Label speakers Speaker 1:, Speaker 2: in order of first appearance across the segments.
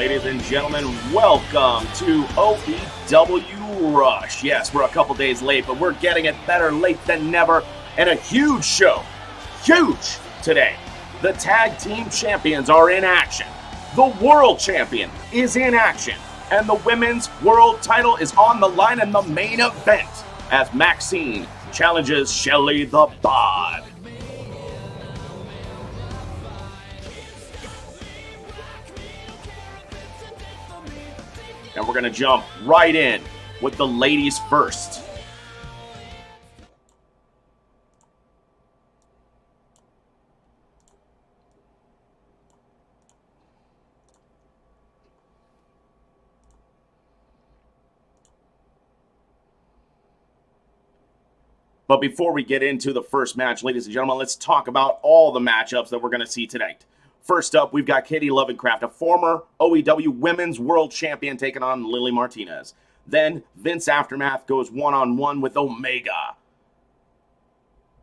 Speaker 1: ladies and gentlemen, welcome to OEW Rush. Yes, we're a couple days late, but we're getting it better late than never. And a huge show, huge today. The tag team champions are in action. The world champion is in action. And the women's world title is on the line in the main event as Maxine challenges Shelly the Bod. And we're going to jump right in with the ladies first. But before we get into the first match, ladies and gentlemen, let's talk about all the matchups that we're going to see tonight. First up, we've got Katie Lovecraft, a former OEW Women's World Champion, taking on Lily Martinez. Then Vince Aftermath goes one-on-one with Omega.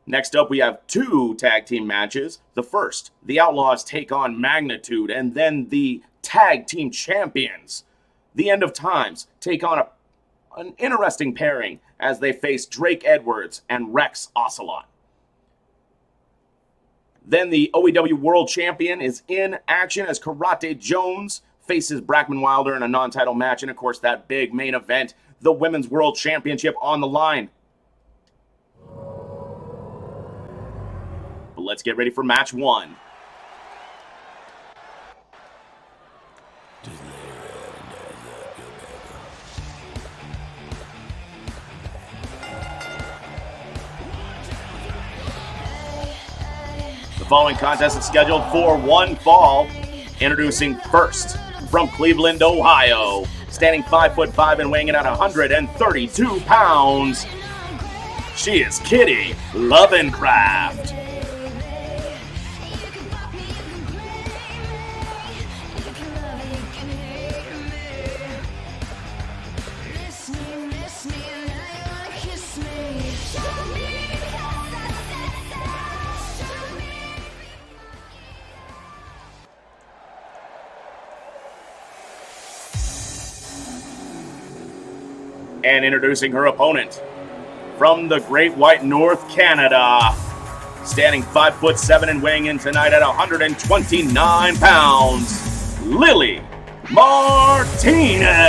Speaker 1: Next up, we have two tag team matches. The first, the Outlaws take on Magnitude, and then the tag team champions, the End of Times, take on an interesting pairing as they face Drake Edwards and Rex Ocelot. Then the OEW World Champion is in action as Karate Jones faces Brackman Wilder in a non-title match. And, of course, that big main event, the Women's World Championship on the line. But let's get ready for match one. The following contest is scheduled for one fall. Introducing first, from Cleveland, Ohio, standing 5'5" and weighing in at 132 pounds. She is Kitty Lovecraft. And introducing her opponent, from the Great White North, Canada, standing 5'7" and weighing in tonight at 129 pounds, Lily Martinez.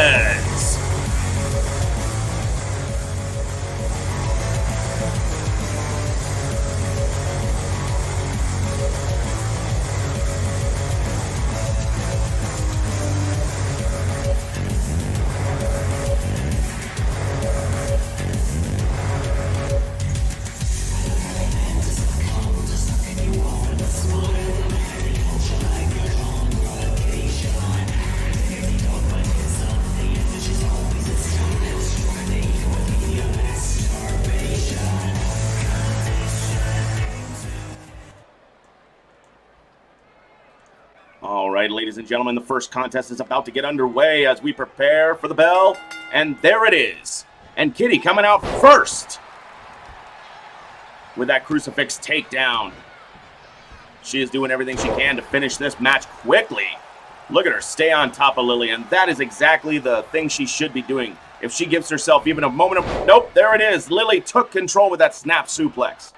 Speaker 1: All right, ladies and gentlemen, the first contest is about to get underway as we prepare for the bell. And there it is. And Kitty coming out first with that crucifix takedown. She is doing everything she can to finish this match quickly. Look at her stay on top of Lily, and that is exactly the thing she should be doing. If she gives herself even a moment of... Nope, there it is. Lily took control with that snap suplex.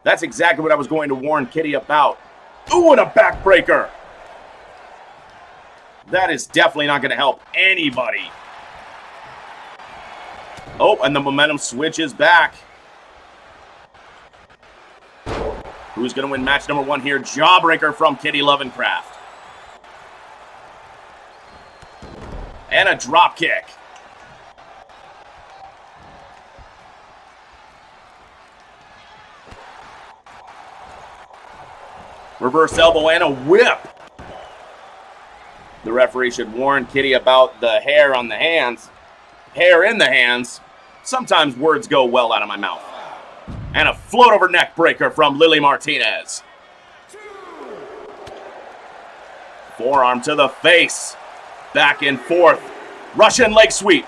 Speaker 1: That's exactly what I was going to warn Kitty about. Ooh, and a backbreaker. That is definitely not going to help anybody. Oh, and the momentum switches back. Who's going to win match number one here? Jawbreaker from Kitty Lovecraft. And a drop kick. Reverse elbow and a whip. The referee should warn Kitty about the hair on the hands. Hair in the hands. Sometimes words go well out of my mouth. And a float over neck breaker from Lily Martinez. Forearm to the face. Back and forth. Russian leg sweep.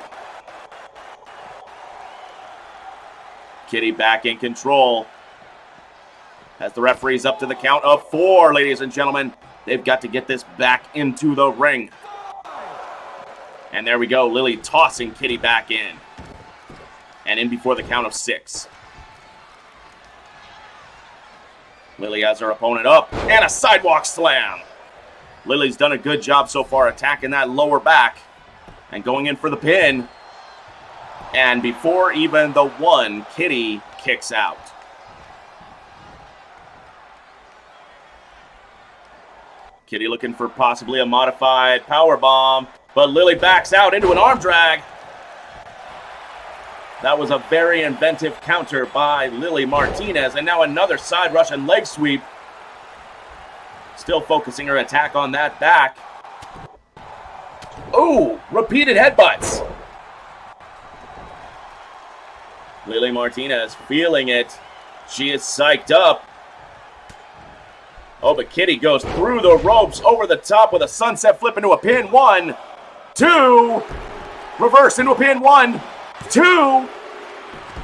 Speaker 1: Kitty back in control. As the referee's up to the count of 4, ladies and gentlemen. They've got to get this back into the ring. And there we go, Lily tossing Kitty back in. And in before the count of 6. Lily has her opponent up, and a sidewalk slam. Lily's done a good job so far attacking that lower back and going in for the pin. And before even the 1, Kitty kicks out. Kitty looking for possibly a modified power bomb, but Lily backs out into an arm drag. That was a very inventive counter by Lily Martinez, and now another side Russian leg sweep. Still focusing her attack on that back. Ooh, repeated headbutts. Lily Martinez feeling it. She is psyched up. Oh, but Kitty goes through the ropes, over the top with a sunset flip into a pin. 1, 2. Reverse into a pin. 1, 2.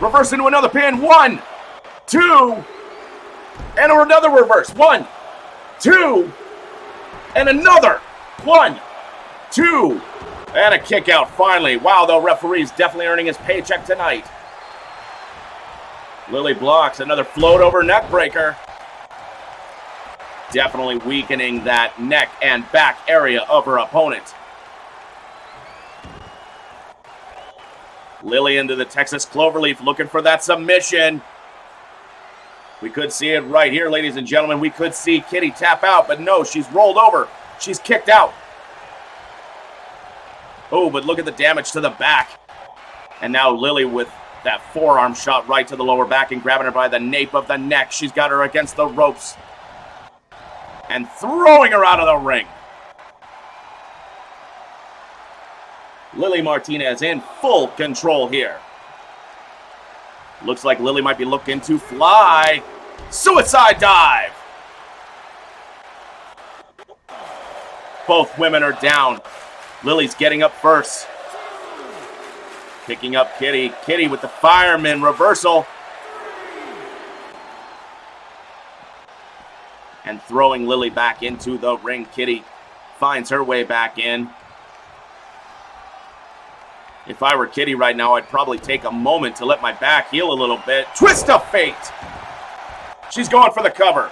Speaker 1: Reverse into another pin. 1, 2. And another reverse. 1, 2. And another. 1, 2. And a kick out finally. Wow, the referee's definitely earning his paycheck tonight. Lily blocks another float over neck breaker. Definitely weakening that neck and back area of her opponent. Lily into the Texas Cloverleaf looking for that submission. We could see it right here, ladies and gentlemen. We could see Kitty tap out, but no, she's rolled over. She's kicked out. Oh, but look at the damage to the back. And now Lily with that forearm shot right to the lower back and grabbing her by the nape of the neck. She's got her against the ropes. And throwing her out of the ring. Lily Martinez in full control here. Looks like Lily might be looking to fly. Suicide dive. Both women are down. Lily's getting up first. Picking up Kitty. Kitty with the fireman reversal. And throwing Lily back into the ring. Kitty finds her way back in. If I were Kitty right now, I'd probably take a moment to let my back heal a little bit. Twist of fate. She's going for the cover.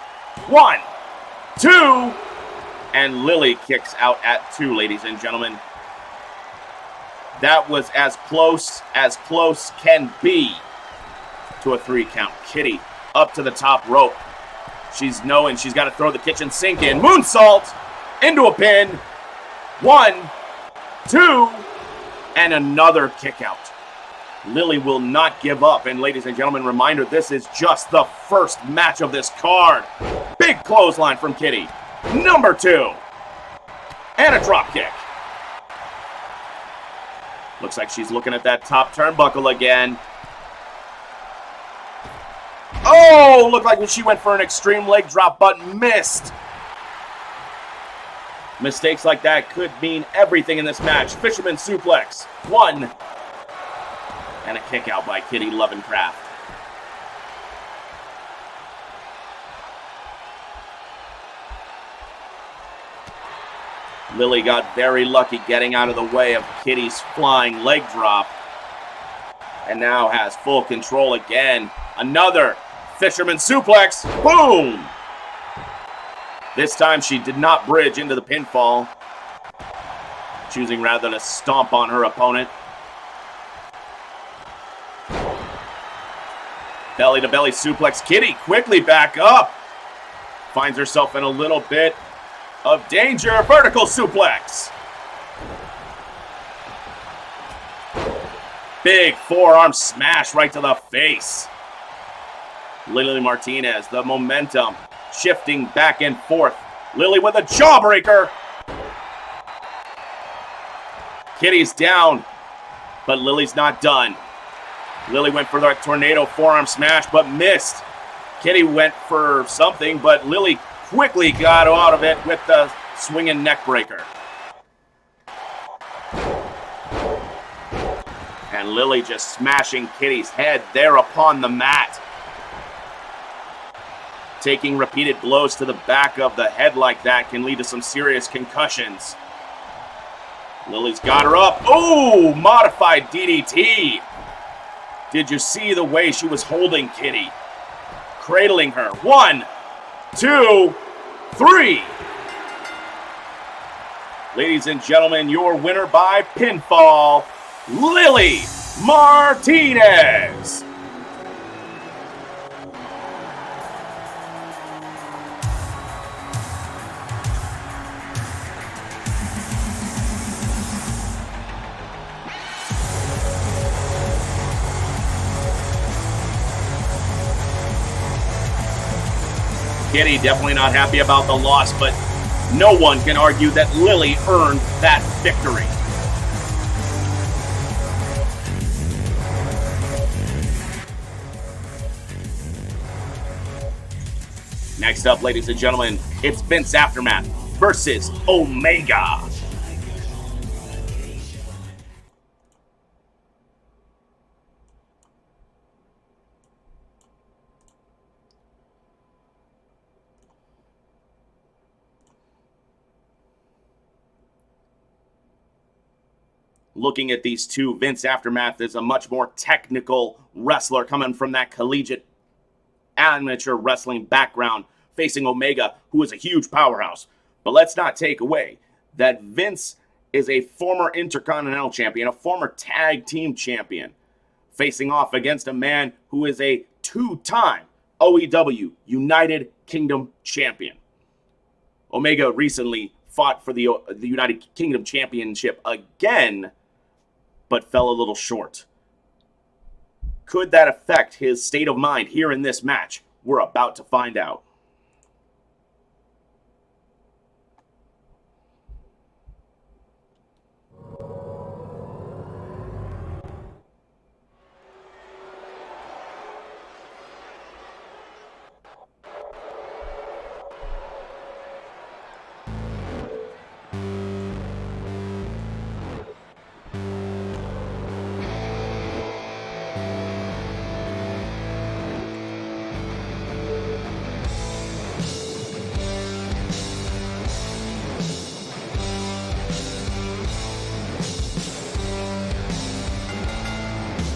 Speaker 1: 1, 2. And Lily kicks out at 2, ladies and gentlemen. That was as close can be to a 3 count. Kitty up to the top rope. She's knowing she's got to throw the kitchen sink in. Moonsault into a pin. 1, 2, and another kick out. Lily will not give up. And ladies and gentlemen, reminder, this is just the first match of this card. Big clothesline from Kitty. Number 2. And a drop kick. Looks like she's looking at that top turnbuckle again. Oh, looked like she went for an extreme leg drop, but missed. Mistakes like that could mean everything in this match. Fisherman suplex. 1. And a kick out by Kitty Lovencraft. Lily got very lucky getting out of the way of Kitty's flying leg drop. And now has full control again. Another fisherman suplex. Boom! This time she did not bridge into the pinfall. Choosing rather to stomp on her opponent. Belly to belly suplex. Kitty quickly back up. Finds herself in a little bit of danger. Vertical suplex. Big forearm smash right to the face. Lily Martinez, the momentum shifting back and forth. Lily with a jawbreaker. Kitty's down, but Lily's not done. Lily went for that tornado forearm smash, but missed. Kitty went for something, but Lily quickly got out of it with the swinging neck breaker. And Lily just smashing Kitty's head there upon the mat. Taking repeated blows to the back of the head like that can lead to some serious concussions. Lily's got her up. Oh, modified DDT. Did you see the way she was holding Kitty? Cradling her. 1, 2, 3. Ladies and gentlemen, your winner by pinfall, Lily Martinez. Kitty definitely not happy about the loss, but no one can argue that Lily earned that victory. Next up, ladies and gentlemen, it's Vince Aftermath versus Omega. Looking at these two, Vince Aftermath is a much more technical wrestler coming from that collegiate amateur wrestling background, facing Omega, who is a huge powerhouse. But let's not take away that Vince is a former Intercontinental Champion, a former Tag Team Champion, facing off against a man who is a two-time OEW United Kingdom Champion. Omega recently fought for the United Kingdom Championship again, but fell a little short. Could that affect his state of mind here in this match? We're about to find out.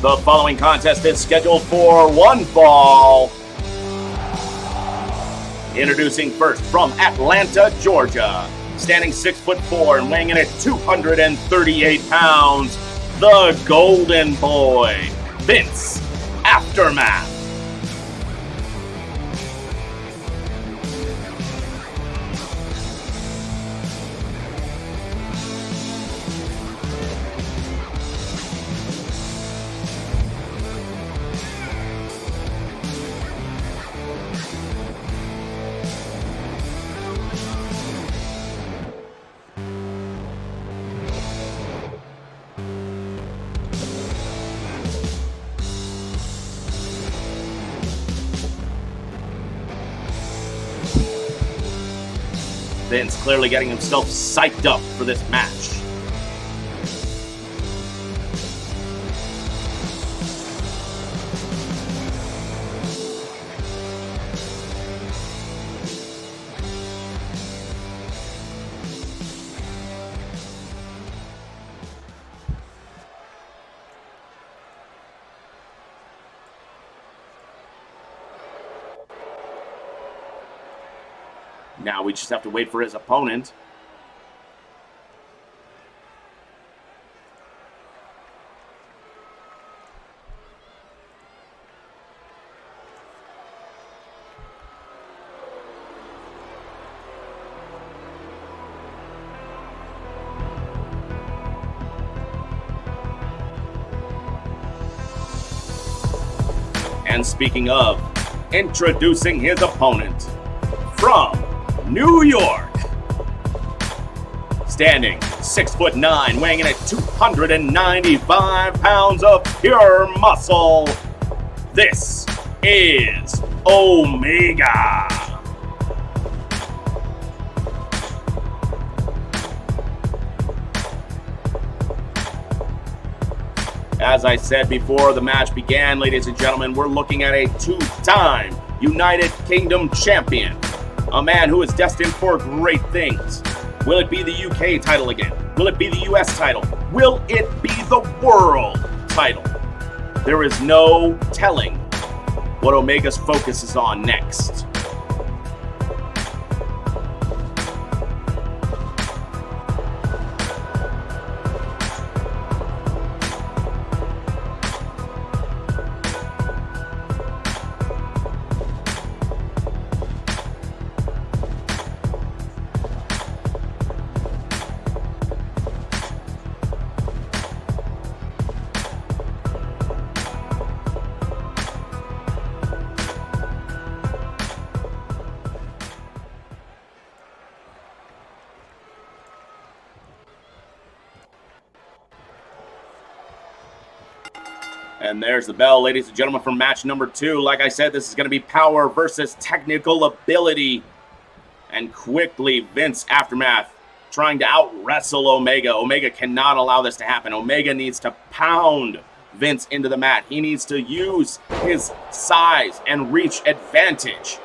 Speaker 1: The following contest is scheduled for one fall. Introducing first from Atlanta, Georgia, standing 6'4" and weighing in at 238 pounds, the Golden Boy, Vince Aftermath. Vince clearly getting himself psyched up for this match. Now we just have to wait for his opponent. And speaking of, introducing his opponent from New York, standing 6'9", weighing in at 295 pounds of pure muscle, this is Omega. As I said before the match began, ladies and gentlemen, we're looking at a two-time United Kingdom champion. A man who is destined for great things. Will it be the UK title again? Will it be the U.S. title? Will it be the world title? There is no telling what Omega's focus is on next. And there's the bell, ladies and gentlemen, for match number 2. Like I said, this is going to be power versus technical ability. And quickly, Vince Aftermath trying to out-wrestle Omega. Omega cannot allow this to happen. Omega needs to pound Vince into the mat. He needs to use his size and reach advantage.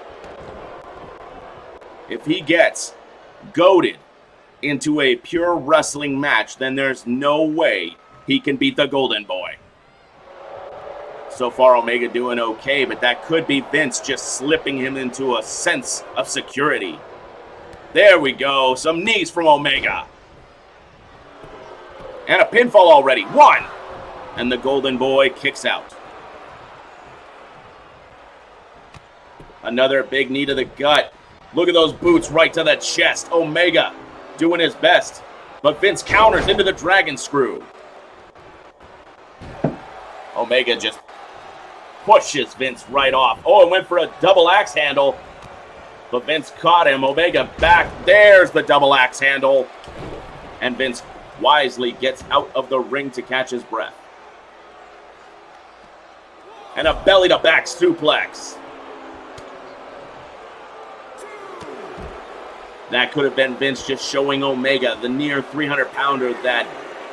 Speaker 1: If he gets goaded into a pure wrestling match, then there's no way he can beat the Golden Boy. So far, Omega doing okay, but that could be Vince just slipping him into a sense of security. There we go. Some knees from Omega. And a pinfall already. 1. And the Golden Boy kicks out. Another big knee to the gut. Look at those boots right to the chest. Omega doing his best. But Vince counters into the dragon screw. Omega just pushes Vince right off. Oh, it went for a double axe handle. But Vince caught him. Omega back. There's the double axe handle. And Vince wisely gets out of the ring to catch his breath. And a belly-to-back suplex. That could have been Vince just showing Omega, the near 300-pounder, that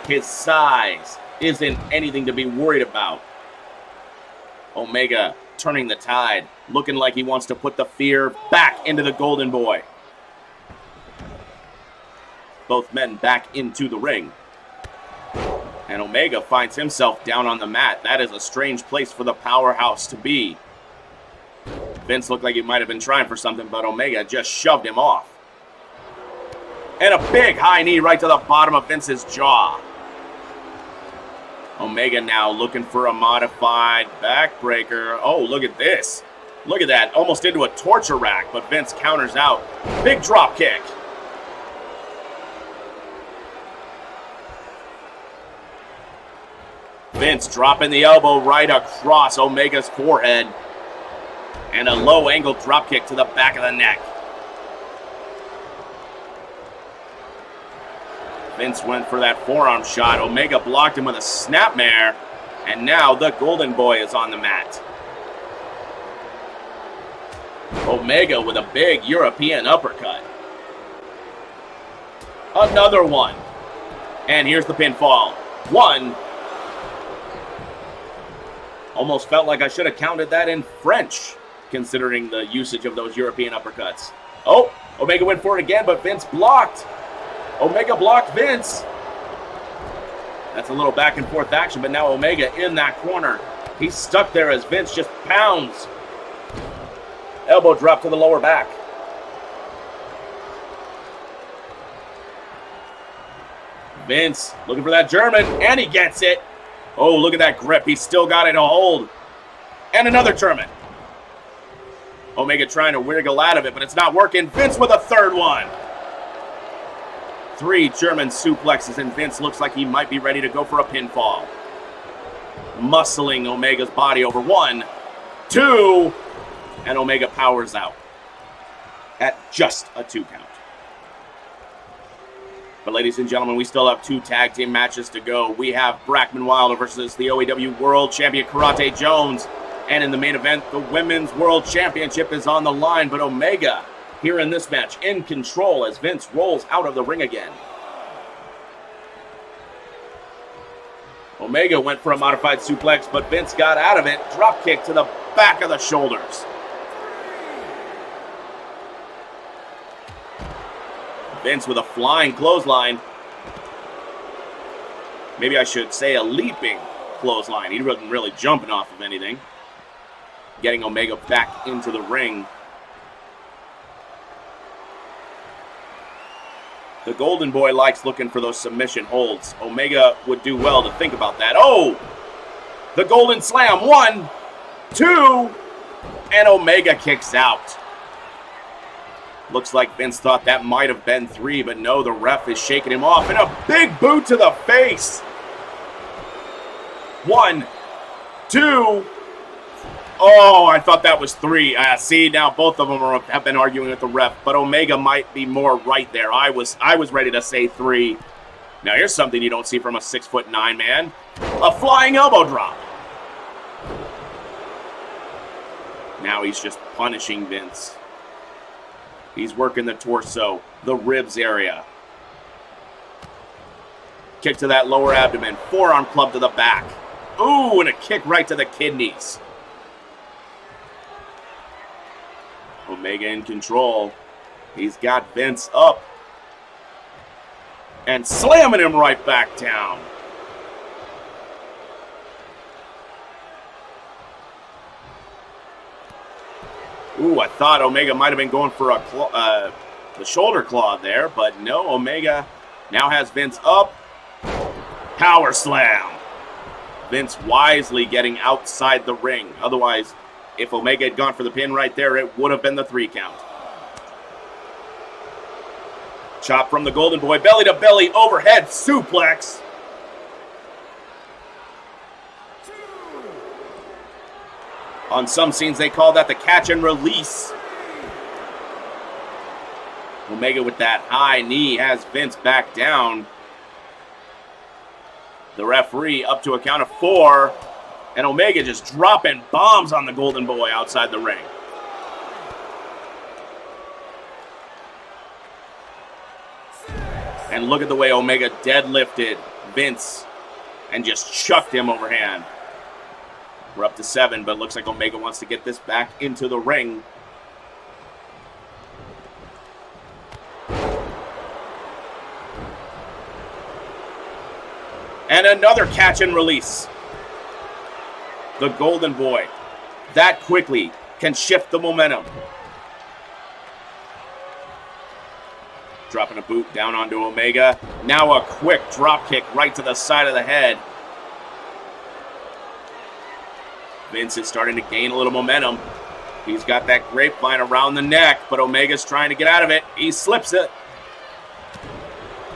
Speaker 1: his size isn't anything to be worried about. Omega turning the tide, looking like he wants to put the fear back into the Golden Boy. Both men back into the ring. And Omega finds himself down on the mat. That is a strange place for the powerhouse to be. Vince looked like he might have been trying for something, but Omega just shoved him off. And a big high knee right to the bottom of Vince's jaw. Omega now looking for a modified backbreaker. Oh, look at this. Look at that. Almost into a torture rack, but Vince counters out. Big drop kick. Vince dropping the elbow right across Omega's forehead. And a low angle drop kick to the back of the neck. Vince went for that forearm shot. Omega blocked him with a snapmare. And now the Golden Boy is on the mat. Omega with a big European uppercut. Another one. And here's the pinfall. 1. Almost felt like I should have counted that in French, considering the usage of those European uppercuts. Oh, Omega went for it again, but Vince blocked. Omega blocked Vince. That's a little back and forth action, but now Omega in that corner. He's stuck there as Vince just pounds. Elbow drop to the lower back. Vince looking for that German, and he gets it. Oh, look at that grip. He's still got it a hold. And another German. Omega trying to wiggle out of it, but it's not working. Vince with a third one. 3 German suplexes, and Vince looks like he might be ready to go for a pinfall. Muscling Omega's body over. 1, 2, and Omega powers out at just a 2 count. But ladies and gentlemen, we still have 2 tag team matches to go. We have Brackman Wilder versus the OEW World Champion Karate Jones. And in the main event, the Women's World Championship is on the line, but Omega here in this match, in control as Vince rolls out of the ring again. Omega went for a modified suplex, but Vince got out of it. Drop kick to the back of the shoulders. Vince with a flying clothesline. Maybe I should say a leaping clothesline. He wasn't really jumping off of anything. Getting Omega back into the ring. The Golden Boy likes looking for those submission holds. Omega would do well to think about that. Oh! The Golden Slam. 1, 2, and Omega kicks out. Looks like Vince thought that might have been 3, but no, the ref is shaking him off. And a big boot to the face. 1, 2. Oh, I thought that was 3. See, now both of them have been arguing with the ref, but Omega might be more right there. I was ready to say 3. Now here's something you don't see from a 6'9" man. A flying elbow drop. Now he's just punishing Vince. He's working the torso, the ribs area. Kick to that lower abdomen. Forearm club to the back. Ooh, and a kick right to the kidneys. Omega in control. He's got Vince up. And slamming him right back down. Ooh, I thought Omega might have been going for the shoulder claw there, but no, Omega now has Vince up. Power slam. Vince wisely getting outside the ring. Otherwise, if Omega had gone for the pin right there, it would have been the 3 count. Chop from the Golden Boy, belly to belly, overhead suplex. On some scenes, they call that the catch and release. Omega with that high knee has Vince back down. The referee up to a count of 4. And Omega just dropping bombs on the Golden Boy outside the ring. And look at the way Omega deadlifted Vince and just chucked him overhand. We're up to 7, but looks like Omega wants to get this back into the ring. And another catch and release. The Golden Boy, that quickly, can shift the momentum. Dropping a boot down onto Omega. Now a quick drop kick right to the side of the head. Vince is starting to gain a little momentum. He's got that grapevine around the neck, but Omega's trying to get out of it. He slips it.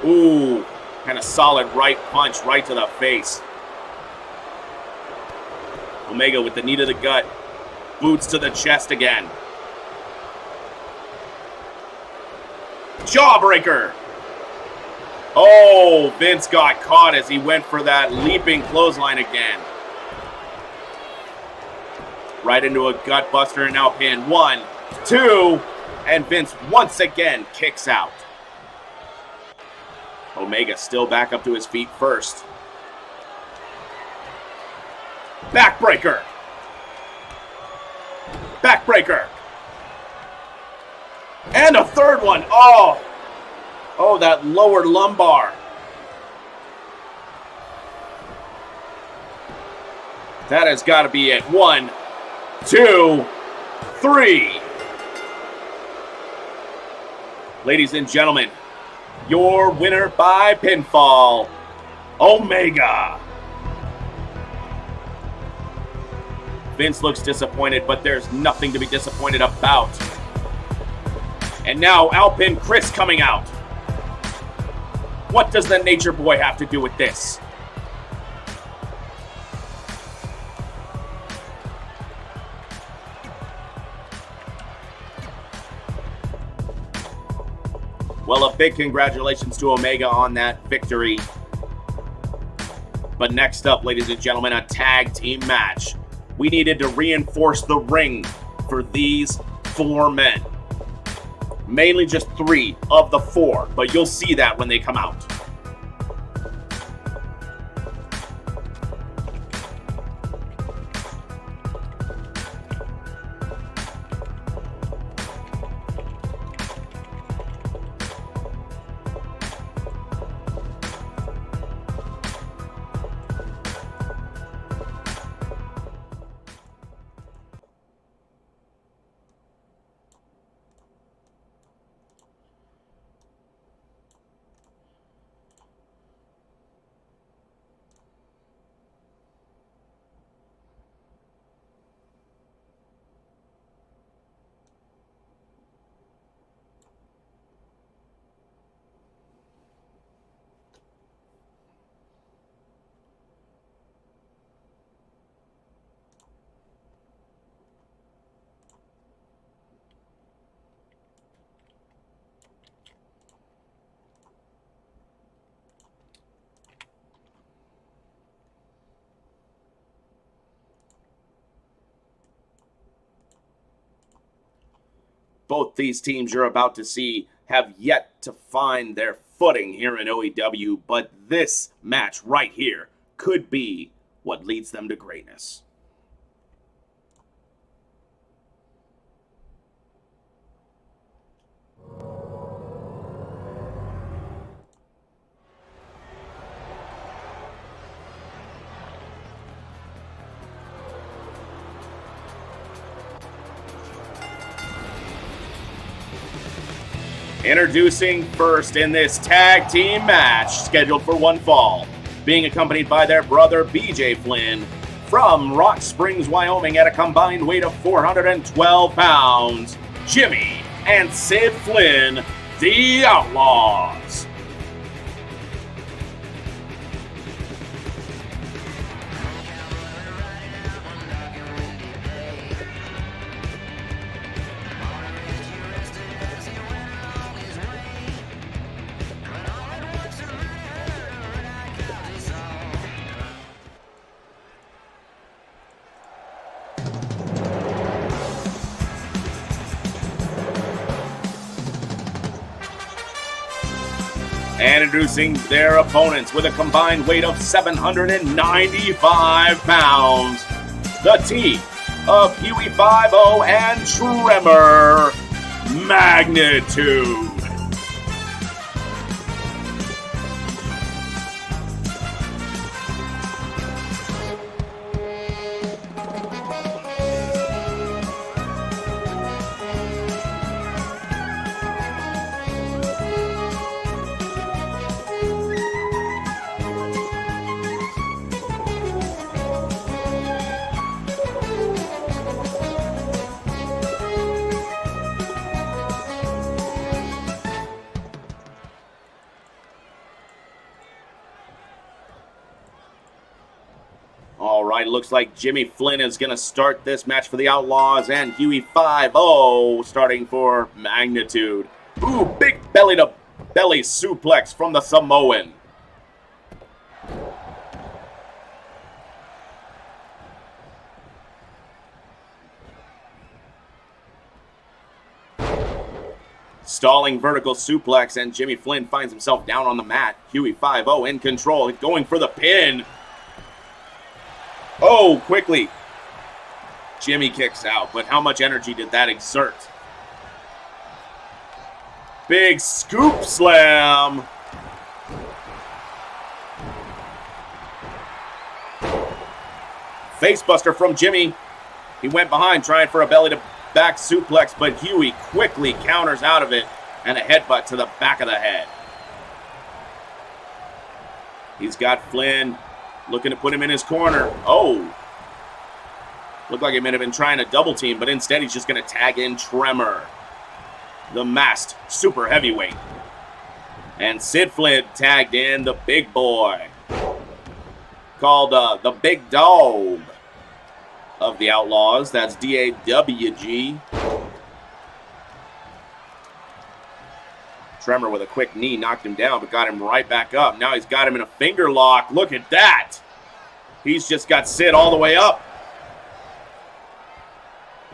Speaker 1: Ooh, kind of solid right punch right to the face. Omega with the knee to the gut. Boots to the chest again. Jawbreaker. Oh, Vince got caught as he went for that leaping clothesline again. Right into a gut buster and now pin. 1, 2, and Vince once again kicks out. Omega still back up to his feet first. Backbreaker. Backbreaker. And a third one. Oh, that lower lumbar. That has got to be it. 1, 2, 3. Ladies and gentlemen, your winner by pinfall, Omega. Vince looks disappointed, but there's nothing to be disappointed about. And now Alpin Chris coming out. What does the Nature Boy have to do with this? Well, a big congratulations to Omega on that victory. But next up, ladies and gentlemen, a tag team match. We needed to reinforce the ring for these 4 men. Mainly just 3 of the 4, but you'll see that when they come out. both these teams you're about to see have yet to find their footing here in OEW, but this match right here could be what leads them to greatness. Introducing first in this tag team match, scheduled for one fall, being accompanied by their brother BJ Flynn from Rock Springs, Wyoming at a combined weight of 412 pounds, Jimmy and Sid Flynn, the Outlaws. And introducing their opponents with a combined weight of 795 pounds, the team of Huey 5-0 and Tremor, Magnitude. All right, looks like Jimmy Flynn is going to start this match for the Outlaws, and Huey 5-0 starting for Magnitude. Ooh, big belly-to-belly suplex from the Samoan. Stalling vertical suplex, and Jimmy Flynn finds himself down on the mat. Huey 5-0 in control, going for the pin. Oh, quickly. Jimmy kicks out, but how much energy did that exert? Big scoop slam. Facebuster from Jimmy. He went behind trying for a belly-to-back suplex, but Huey quickly counters out of it and a headbutt to the back of the head. He's got Flynn looking to put him in his corner. Oh. Looked like he might have been trying to double team, but instead he's just going to tag in Tremor, the masked super heavyweight. And Sid Flynn tagged in the big boy, called the big dog of the Outlaws. That's D-A-W-G. Tremor with a quick knee knocked him down, but got him right back up. Now he's got him in a finger lock. Look at that. He's just got Sid all the way up.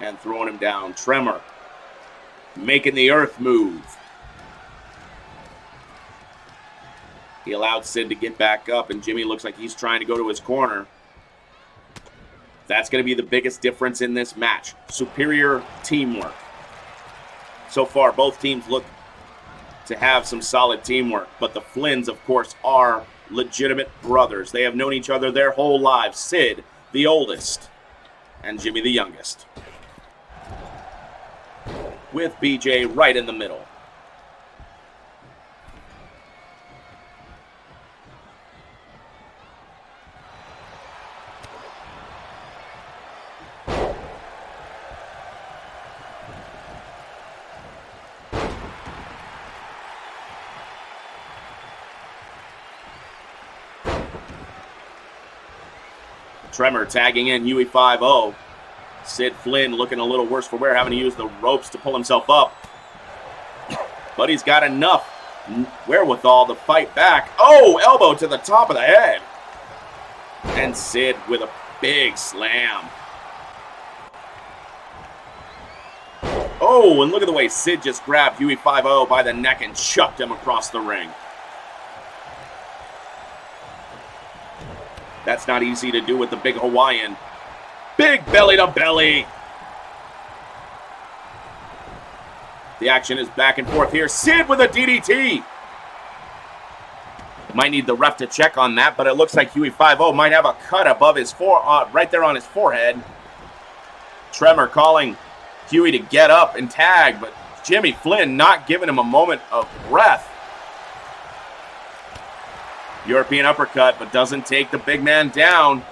Speaker 1: And throwing him down. Tremor making the earth move. He allowed Sid to get back up, and Jimmy looks like he's trying to go to his corner. That's going to be the biggest difference in this match. Superior teamwork. So far, both teams look to have some solid teamwork, but the Flynns, of course, are legitimate brothers. They have known each other their whole lives. Sid, the oldest, and Jimmy, the youngest, with BJ right in the middle. Tremor tagging in Huey 5-0. Sid Flynn looking a little worse for wear, having to use the ropes to pull himself up. But he's got enough wherewithal to fight back. Oh, elbow to the top of the head. And Sid with a big slam. Oh, and look at the way Sid just grabbed Huey 5-0 by the neck and chucked him across the ring. That's not easy to do with the big Hawaiian. Big belly to belly. The action is back and forth here. Sid with a DDT. Might need the ref to check on that, but it looks like Huey 5-0 might have a cut above his right there on his forehead. Tremor calling Huey to get up and tag, but Jimmy Flynn not giving him a moment of breath. European uppercut, but doesn't take the big man down.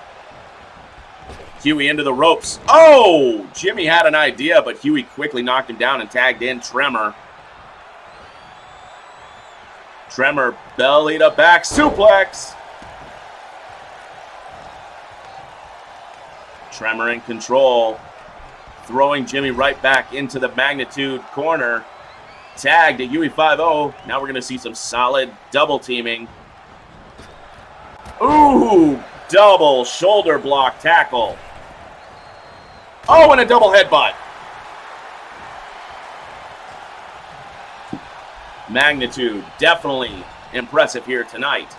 Speaker 1: Huey into the ropes. Oh! Jimmy had an idea, but Huey quickly knocked him down and tagged in Tremor. Tremor belly to back suplex. Tremor in control. Throwing Jimmy right back into the magnitude corner. Tag to Huey 5-0. Now we're going to see some solid double teaming. Ooh! Double shoulder block tackle. Oh, and a double headbutt. Magnitude definitely impressive here tonight.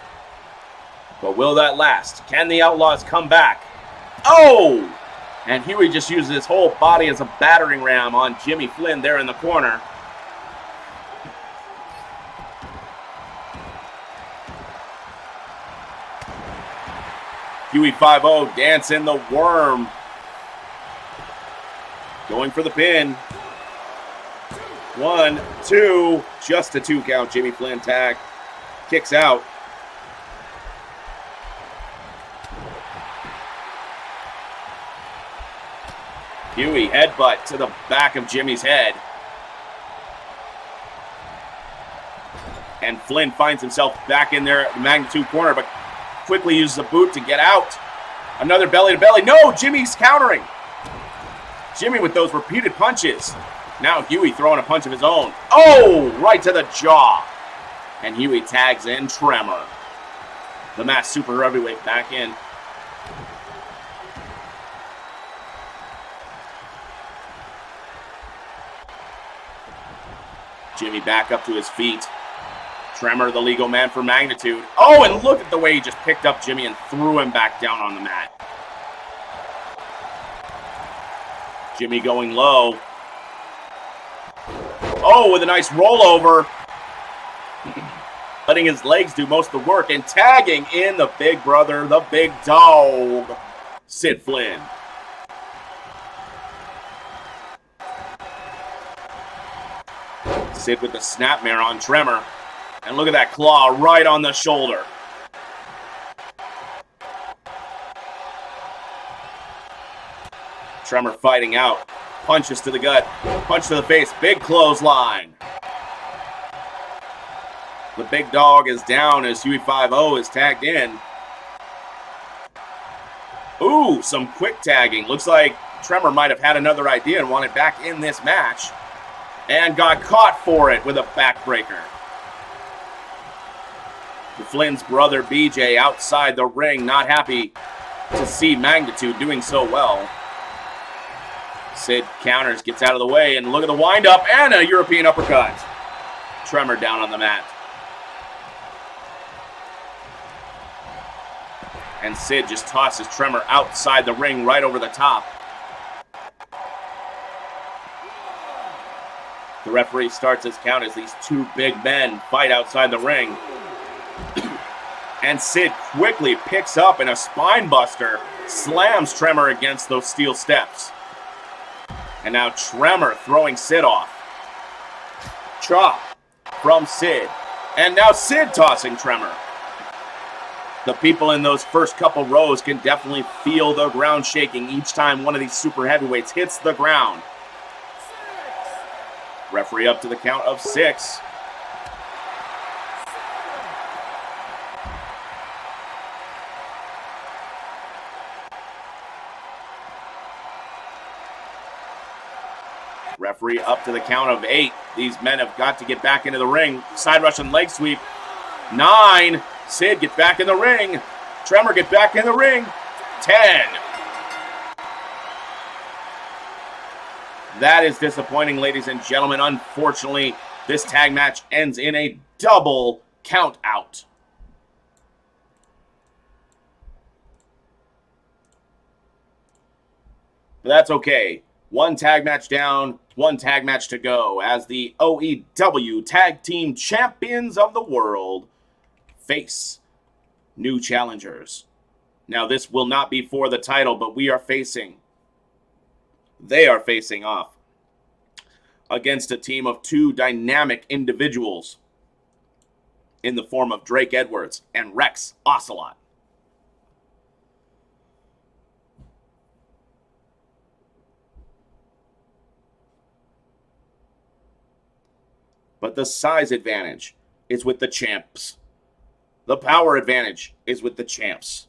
Speaker 1: But will that last? Can the Outlaws come back? Oh! And Huey just uses his whole body as a battering ram on Jimmy Flynn there in the corner. Huey 5-0 dancing the worm. Going for the pin. 1, 2. Just a 2 count. Jimmy Flynn tag. Kicks out. Huey headbutt to the back of Jimmy's head. And Flynn finds himself back in there at the magnitude corner, but quickly uses a boot to get out. Another belly to belly. No, Jimmy's countering. Jimmy with those repeated punches. Now Huey throwing a punch of his own. Oh, right to the jaw. And Huey tags in Tremor. The masked super heavyweight back in. Jimmy back up to his feet. Tremor, the legal man for magnitude. Oh, and look at the way he just picked up Jimmy and threw him back down on the mat. Jimmy going low. Oh, with a nice rollover. Letting his legs do most of the work and tagging in the big brother, the big dog, Sid Flynn. Sid with the snapmare on Tremor. And look at that claw right on the shoulder. Tremor fighting out. Punches to the gut. Punch to the face. Big clothesline. The big dog is down as Huey 5-0 is tagged in. Ooh, some quick tagging. Looks like Tremor might have had another idea and wanted back in this match. And got caught for it with a backbreaker. The Flynn's brother BJ outside the ring, not happy to see Magnitude doing so well. Sid counters, gets out of the way, and look at the windup and a European uppercut. Tremor down on the mat. And Sid just tosses Tremor outside the ring right over the top. The referee starts his count as these two big men fight outside the ring. And Sid quickly picks up in a spine buster, slams Tremor against those steel steps. And now Tremor throwing Sid off. Chop from Sid. And now Sid tossing Tremor. The people in those first couple rows can definitely feel the ground shaking each time one of these super heavyweights hits the ground. Referee up to the count of 6. Referee up to the count of 8. These men have got to get back into the ring. Side Russian leg sweep. 9. Sid get back in the ring. Tremor get back in the ring. 10. That is disappointing, ladies and gentlemen. Unfortunately, this tag match ends in a double count out. But that's okay. One tag match down, one tag match to go as the OEW Tag Team Champions of the World face new challengers. Now, this will not be for the title, but they are facing off against a team of two dynamic individuals in the form of Drake Edwards and Rex Ocelot. But the size advantage is with the champs. The power advantage is with the champs.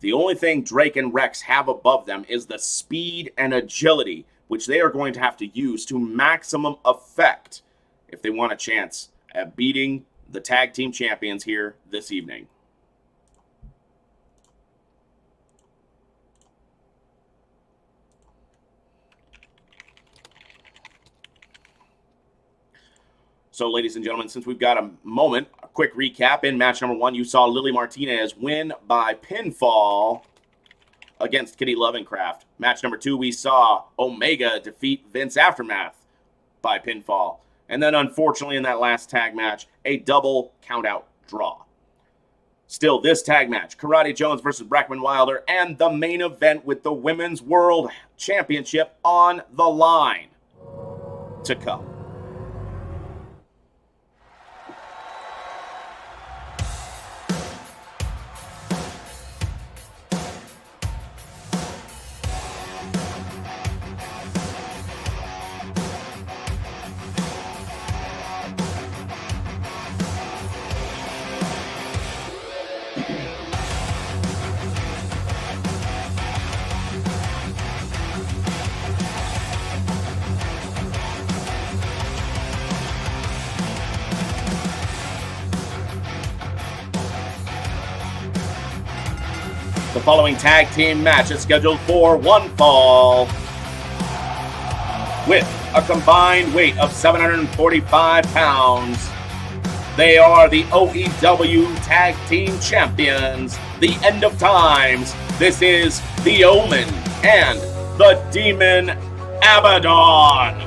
Speaker 1: The only thing Drake and Rex have above them is the speed and agility, which they are going to have to use to maximum effect if they want a chance at beating the tag team champions here this evening. So, ladies and gentlemen, since we've got a moment, a quick recap. In match number 1, you saw Lily Martinez win by pinfall against Kitty Lovecraft. Match number 2, we saw Omega defeat Vince Aftermath by pinfall. And then, unfortunately, in that last tag match, a double countout draw. Still, this tag match, Karate Jones versus Brackman Wilder, and the main event with the Women's World Championship on the line to come. The following tag team match is scheduled for one fall with a combined weight of 745 pounds. They are the OEW Tag Team Champions, the End of Times. This is the Omen and the Demon Abaddon.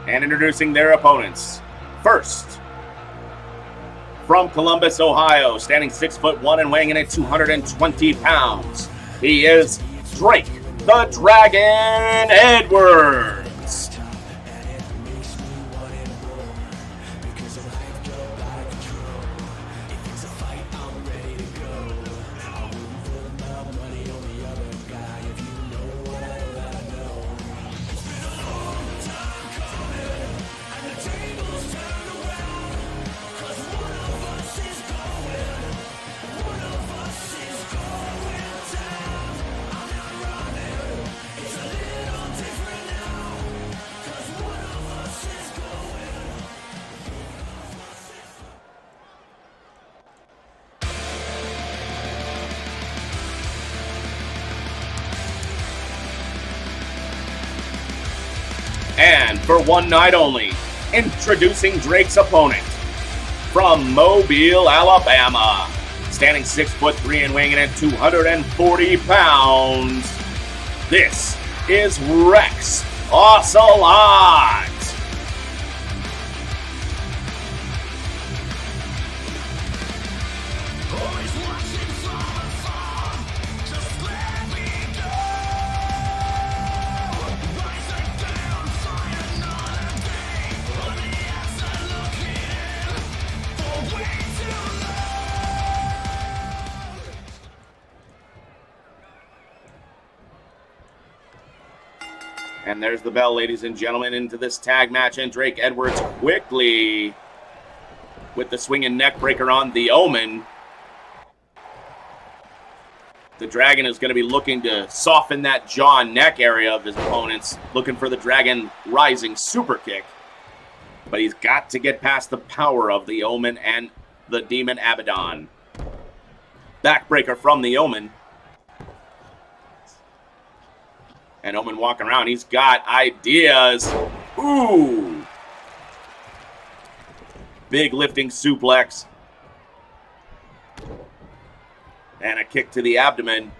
Speaker 1: And introducing their opponents. First, from Columbus, Ohio, standing 6'1" and weighing in at 220 pounds, he is Drake the Dragon Edwards. And for one night only, introducing Drake's opponent from Mobile, Alabama, standing 6'3" and weighing in at 240 pounds. This is Rex Ocelot. And there's the bell, ladies and gentlemen, into this tag match. And Drake Edwards quickly with the swinging neck breaker on the Omen. The Dragon is going to be looking to soften that jaw and neck area of his opponents, looking for the Dragon rising super kick. But he's got to get past the power of the Omen and the Demon Abaddon. Backbreaker from the Omen. And Omen walking around. He's got ideas. Ooh. Big lifting suplex. And a kick to the abdomen.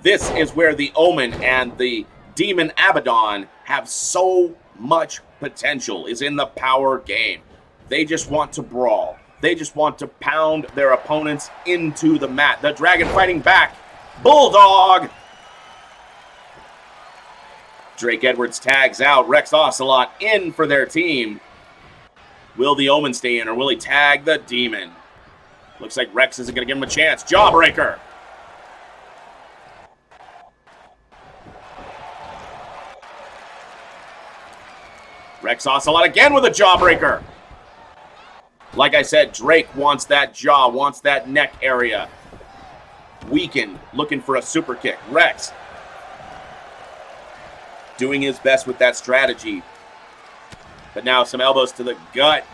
Speaker 1: This is where the Omen and the Demon Abaddon have so much potential, is in the power game. They just want to brawl. They just want to pound their opponents into the mat. The Dragon fighting back. Bulldog! Drake Edwards tags out. Rex Ocelot in for their team. Will the Omen stay in, or will he tag the Demon? Looks like Rex isn't going to give him a chance. Jawbreaker. Rex Ocelot again with a jawbreaker. Like I said, Drake wants that jaw, wants that neck area weakened, looking for a super kick. Rex doing his best with that strategy. But now some elbows to the gut.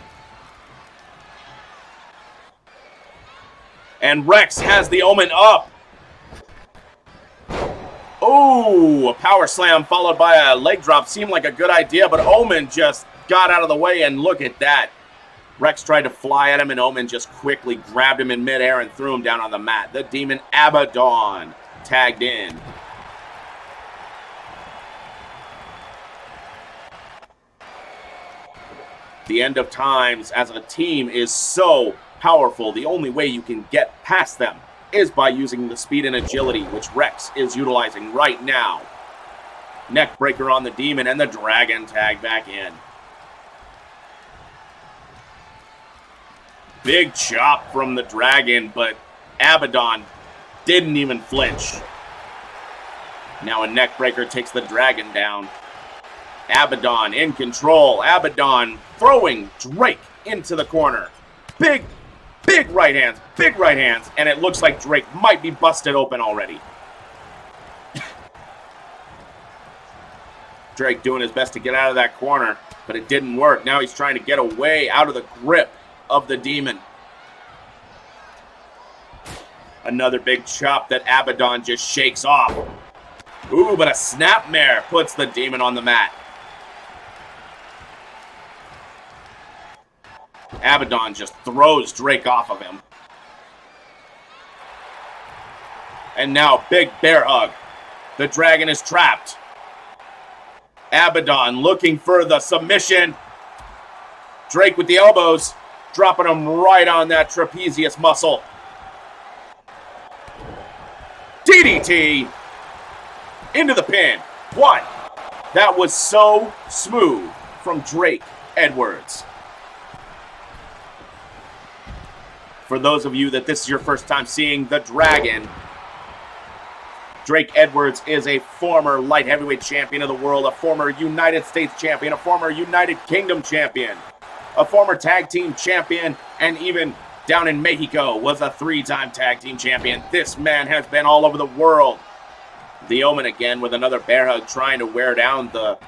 Speaker 1: And Rex has the Omen up. Oh, a power slam followed by a leg drop. Seemed like a good idea, but Omen just got out of the way, and look at that. Rex tried to fly at him, and Omen just quickly grabbed him in midair and threw him down on the mat. The Demon Abaddon tagged in. The end of times as a team is so powerful. The only way you can get past them is by using the speed and agility, which Rex is utilizing right now. Neck breaker on the Demon, and the Dragon tag back in. Big chop from the Dragon, but Abaddon didn't even flinch. Now a neck breaker takes the Dragon down. Abaddon in control. Abaddon throwing Drake into the corner. Big right hands, and it looks like Drake might be busted open already. Drake doing his best to get out of that corner, but it didn't work. Now he's trying to get away out of the grip of the Demon. Another big chop that Abaddon just shakes off. Ooh, but a snapmare puts the Demon on the mat. Abaddon just throws Drake off of him. And now, big bear hug. The Dragon is trapped. Abaddon looking for the submission. Drake with the elbows, dropping him right on that trapezius muscle. DDT into the pin. One. That was so smooth from Drake Edwards. For those of you that this is your first time seeing the Dragon, Drake Edwards is a former light heavyweight champion of the world, a former United States champion, a former United Kingdom champion, a former tag team champion, and even down in Mexico was a 3-time tag team champion. This man has been all over the world. The Omen again with another bear hug, trying to wear down the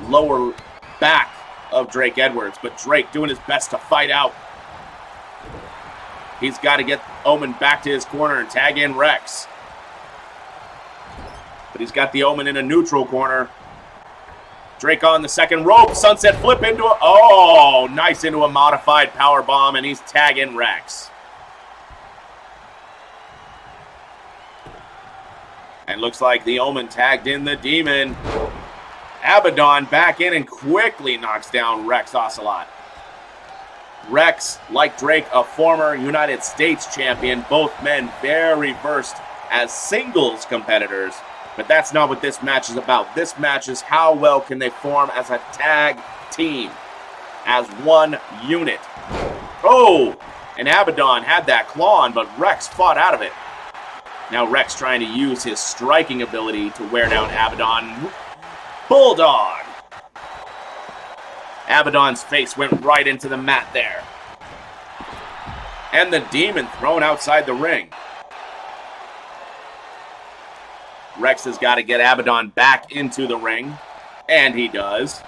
Speaker 1: lower back of Drake Edwards, but Drake doing his best to fight out. He's got to get Omen back to his corner and tag in Rex. But he's got the Omen in a neutral corner. Drake on the second rope. Sunset flip into a... Oh, nice into a modified power bomb, and he's tagging Rex. And looks like the Omen tagged in the Demon. Abaddon back in and quickly knocks down Rex Ocelot. Rex, like Drake, a former United States champion. Both men very versed as singles competitors. But that's not what this match is about. This match is how well can they form as a tag team, as one unit. Oh, and Abaddon had that claw on, but Rex fought out of it. Now Rex trying to use his striking ability to wear down Abaddon. Bulldog. Abaddon's face went right into the mat there. And the Demon thrown outside the ring. Rex has got to get Abaddon back into the ring. And he does.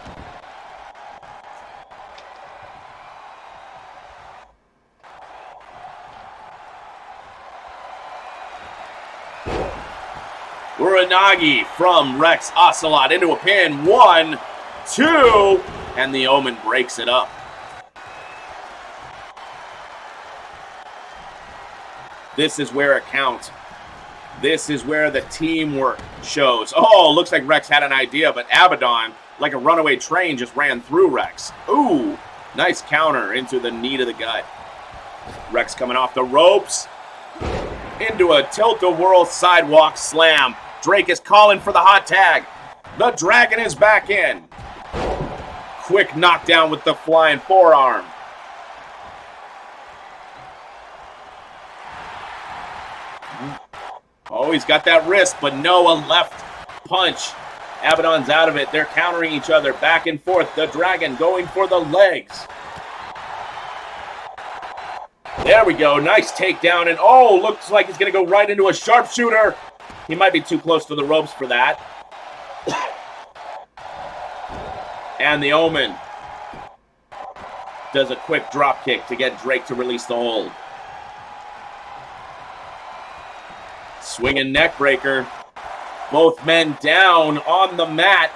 Speaker 1: Uranagi from Rex Ocelot into a pin. 1, 2, and the Omen breaks it up. This is where it counts. This is where the teamwork shows. Oh, looks like Rex had an idea, but Abaddon, like a runaway train, just ran through Rex. Ooh, nice counter into the knee to the gut. Rex coming off the ropes into a tilt-a-whirl sidewalk slam. Drake is calling for the hot tag. The Dragon is back in. Quick knockdown with the flying forearm. Oh, he's got that wrist, but no, a left punch. Abaddon's out of it. They're countering each other back and forth. The Dragon going for the legs. There we go. Nice takedown. And oh, looks like he's going to go right into a sharpshooter. He might be too close to the ropes for that. And the Omen does a quick drop kick to get Drake to release the hold. Swinging neck breaker. Both men down on the mat.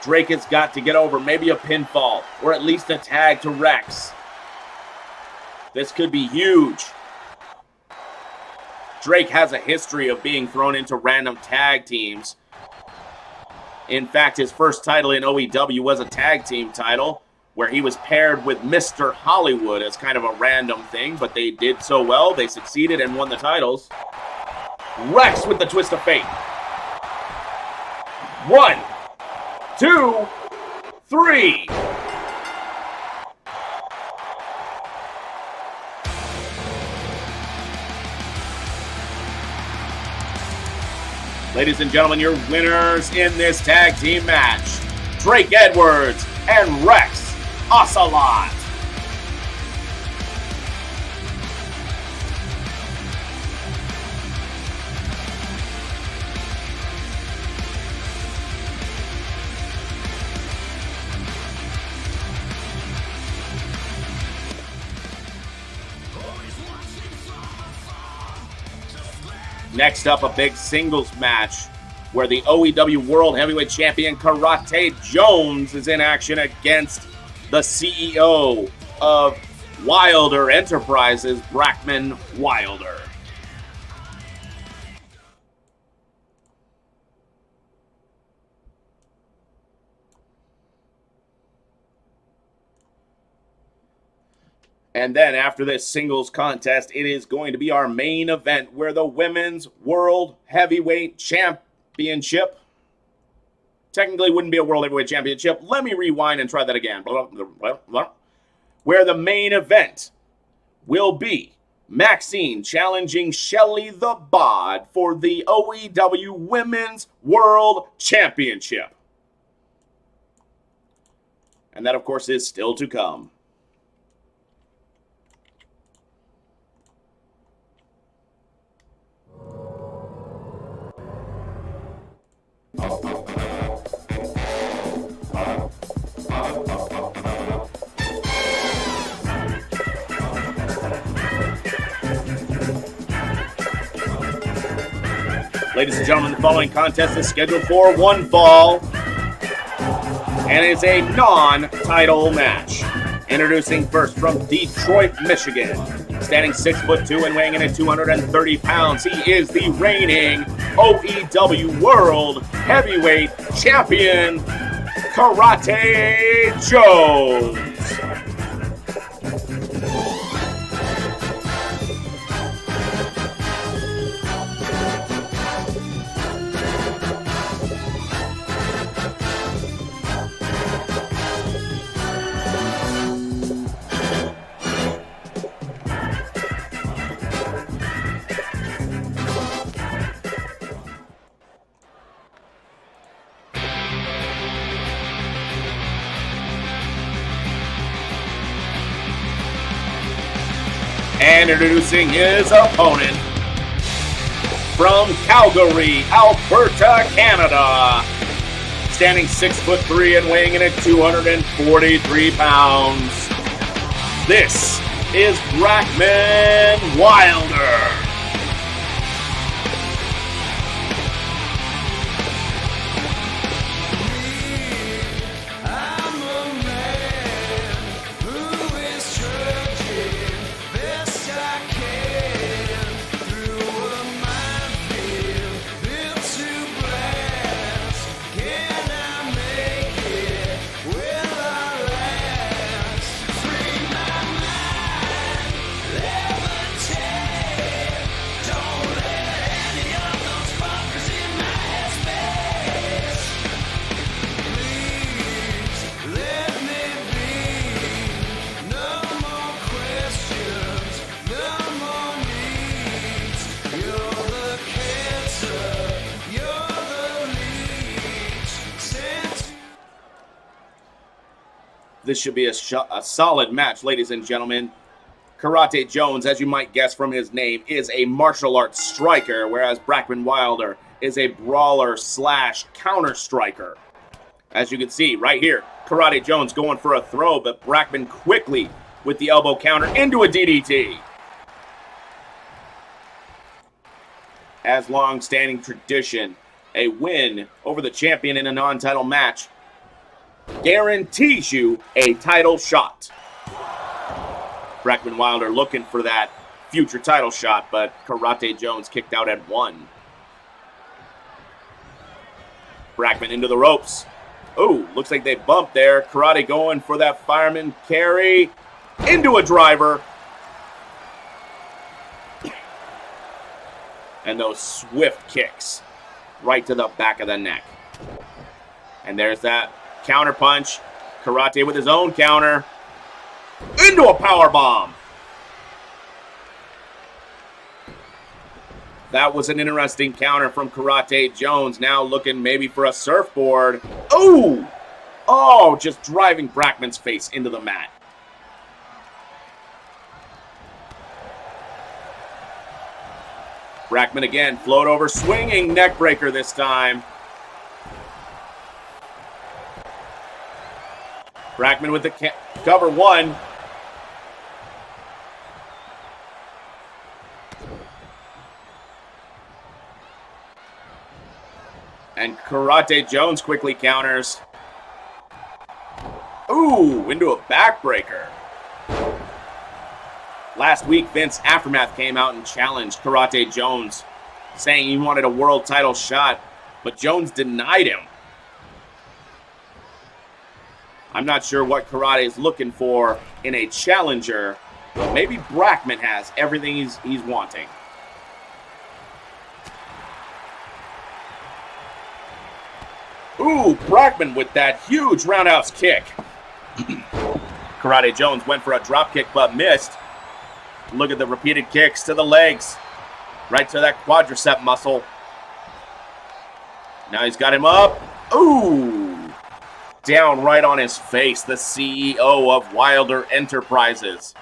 Speaker 1: Drake has got to get over maybe a pinfall or at least a tag to Rex. This could be huge. Drake has a history of being thrown into random tag teams. In fact, his first title in OEW was a tag team title where he was paired with Mr. Hollywood as kind of a random thing, but they did so well, they succeeded and won the titles. Rex with the twist of fate. 1, 2, 3. Ladies and gentlemen, your winners in this tag team match, Drake Edwards and Rex Ocelot. Next up, a big singles match where the OEW World Heavyweight Champion Karate Jones is in action against the CEO of Wilder Enterprises, Brackman Wilder. And then after this singles contest, it is going to be our main event where the Women's World Heavyweight Championship, technically wouldn't be a World Heavyweight Championship. Let me rewind and try that again. Where the main event will be Maxine challenging Shelly the Bod for the OEW Women's World Championship. And that, of course, is still to come. Ladies and gentlemen, the following contest is scheduled for one fall and is a non-title match. Introducing first from Detroit, Michigan, standing 6'2" and weighing in at 230 pounds. He is the reigning OEW World Heavyweight Champion, Karate Jones. And introducing his opponent from Calgary, Alberta, Canada. Standing 6'3" and weighing in at 243 pounds. This is Brackman Wilder. This should be a solid match, ladies and gentlemen. Karate Jones, as you might guess from his name, is a martial arts striker, whereas Brackman Wilder is a brawler / counter striker. As you can see right here, Karate Jones going for a throw, but Brackman quickly with the elbow counter into a DDT. As long-standing tradition, a win over the champion in a non-title match guarantees you a title shot. Brackman Wilder looking for that future title shot, but Karate Jones kicked out at 1. Brackman into the ropes. Oh, looks like they bumped there. Karate going for that fireman carry into a driver. And those swift kicks right to the back of the neck. And there's that counter punch. Karate with his own counter. Into a power bomb. That was an interesting counter from Karate Jones. Now looking maybe for a surfboard. Oh! Oh, just driving Brackman's face into the mat. Brackman again, float over, swinging neck breaker this time. Brackman with the cover 1. And Karate Jones quickly counters. Ooh, into a backbreaker. Last week, Vince Aftermath came out and challenged Karate Jones, saying he wanted a world title shot, but Jones denied him. I'm not sure what Karate is looking for in a challenger, but maybe Brackman has everything he's wanting. Ooh, Brackman with that huge roundhouse kick. Karate Jones went for a drop kick but missed. Look at the repeated kicks to the legs. Right to that quadricep muscle. Now he's got him up. Ooh. Down right on his face, the CEO of Wilder Enterprises.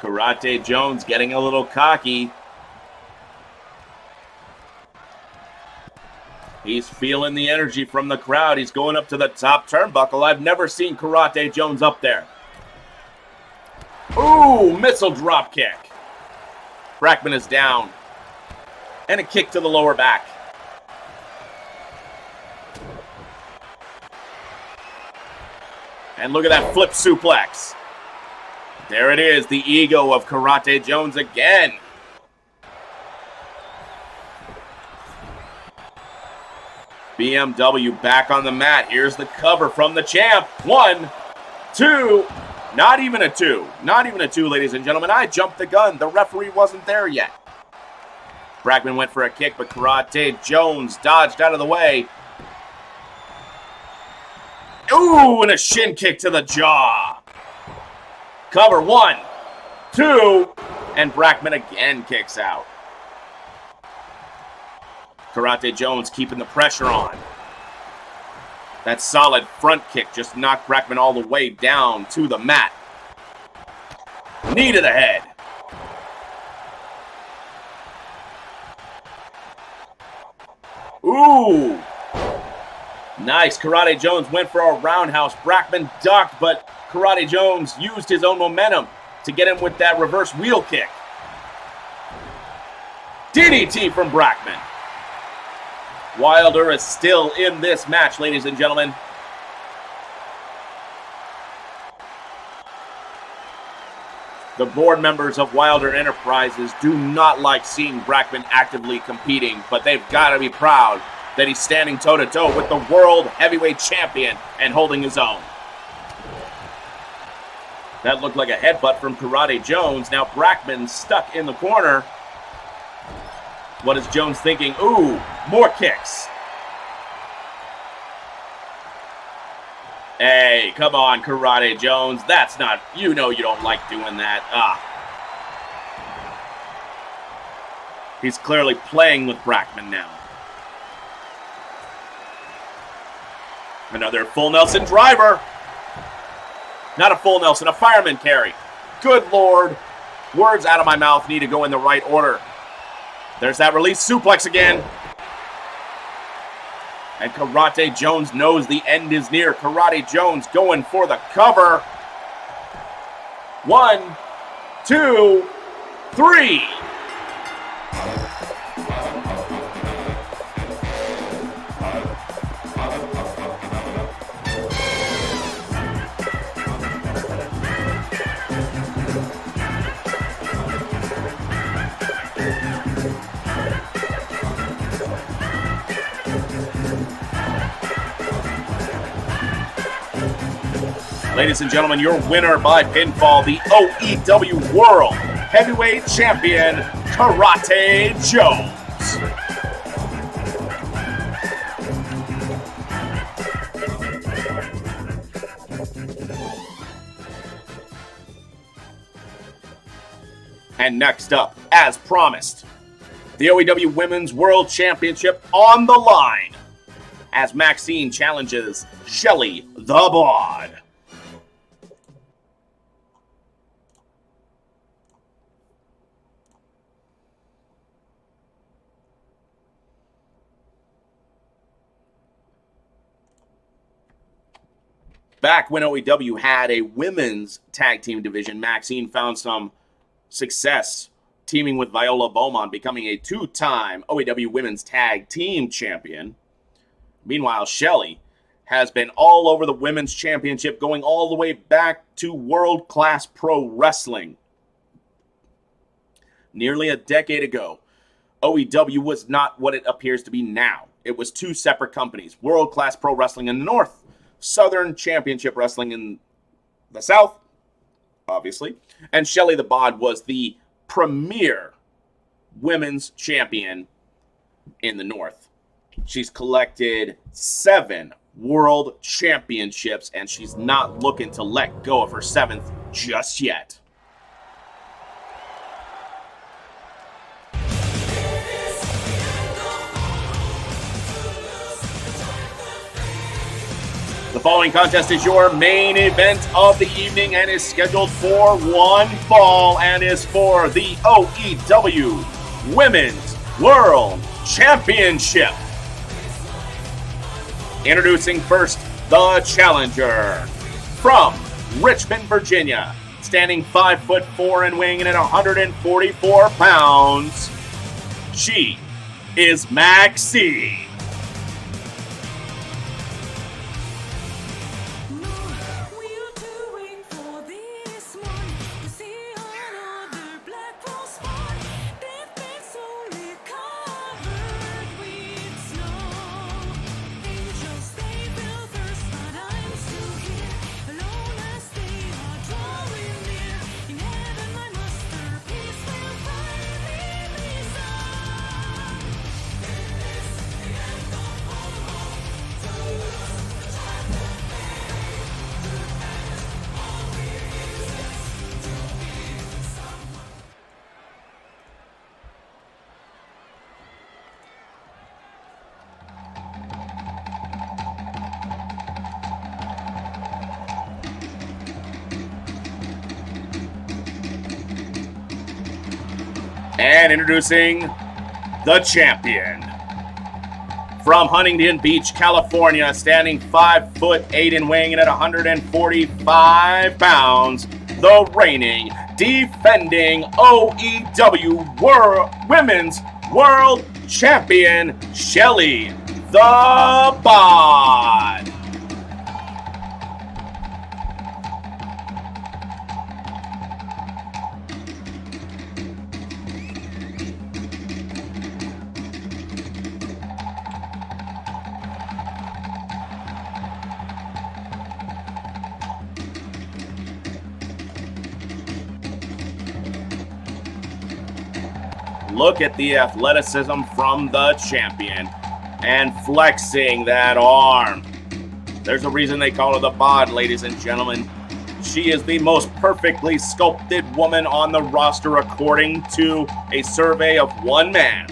Speaker 1: Karate Jones getting a little cocky. He's feeling the energy from the crowd. He's going up to the top turnbuckle. I've never seen Karate Jones up there. Ooh, missile drop kick. Brackman is down. And a kick to the lower back. And look at that flip suplex. There it is, the ego of Karate Jones again. BMW back on the mat. Here's the cover from the champ. 1, 2, not even a 2. Not even a 2, ladies and gentlemen. I jumped the gun. The referee wasn't there yet. Brackman went for a kick, but Karate Jones dodged out of the way. Ooh, and a shin kick to the jaw. Cover 1, 2, and Brackman again kicks out. Karate Jones keeping the pressure on. That solid front kick just knocked Brackman all the way down to the mat. Knee to the head. Ooh. Nice. Karate Jones went for a roundhouse. Brackman ducked, but Karate Jones used his own momentum to get him with that reverse wheel kick. DDT from Brackman. Wilder is still in this match, ladies and gentlemen. The board members of Wilder Enterprises do not like seeing Brackman actively competing, but they've got to be proud that he's standing toe-to-toe with the world heavyweight champion and holding his own. That looked like a headbutt from Karate Jones. Now Brackman stuck in the corner. What is Jones thinking? Ooh, more kicks. Hey, come on, Karate Jones. That's not, you know you don't like doing that. He's clearly playing with Brackman now. Another full Nelson driver. Not a full Nelson, a fireman carry. Good Lord. Words out of my mouth need to go in the right order. There's that release suplex again. And Karate Jones knows the end is near. Karate Jones going for the cover. 1, 2, 3. Ladies and gentlemen, your winner by pinfall, the OEW World Heavyweight Champion, Karate Jones. And next up, as promised, the OEW Women's World Championship on the line as Maxine challenges Shelly the Bod. Back when OEW had a women's tag team division, Maxine found some success teaming with Viola Beaumont, becoming a 2-time OEW Women's Tag Team Champion. Meanwhile, Shelly has been all over the Women's Championship, going all the way back to World Class Pro Wrestling. Nearly a decade ago, OEW was not what it appears to be now. It was 2 separate companies, World Class Pro Wrestling in the north, Southern Championship Wrestling in the south, obviously. And Shelly the Bod was the premier women's champion in the north. She's collected 7 world championships, and she's not looking to let go of her 7th just yet. The following contest is your main event of the evening and is scheduled for one fall and is for the OEW Women's World Championship. Introducing first, the challenger from Richmond, Virginia, standing 5'4" and weighing in at 144 pounds. She is Maxine. And introducing the champion. From Huntington Beach, California, standing 5'8" and weighing in at 145 pounds, the reigning, defending OEW Women's World Champion, Shelly the Bod. Look at the athleticism from the champion and flexing that arm. There's a reason they call her the Bod, ladies and gentlemen. She is the most perfectly sculpted woman on the roster according to a survey of one man.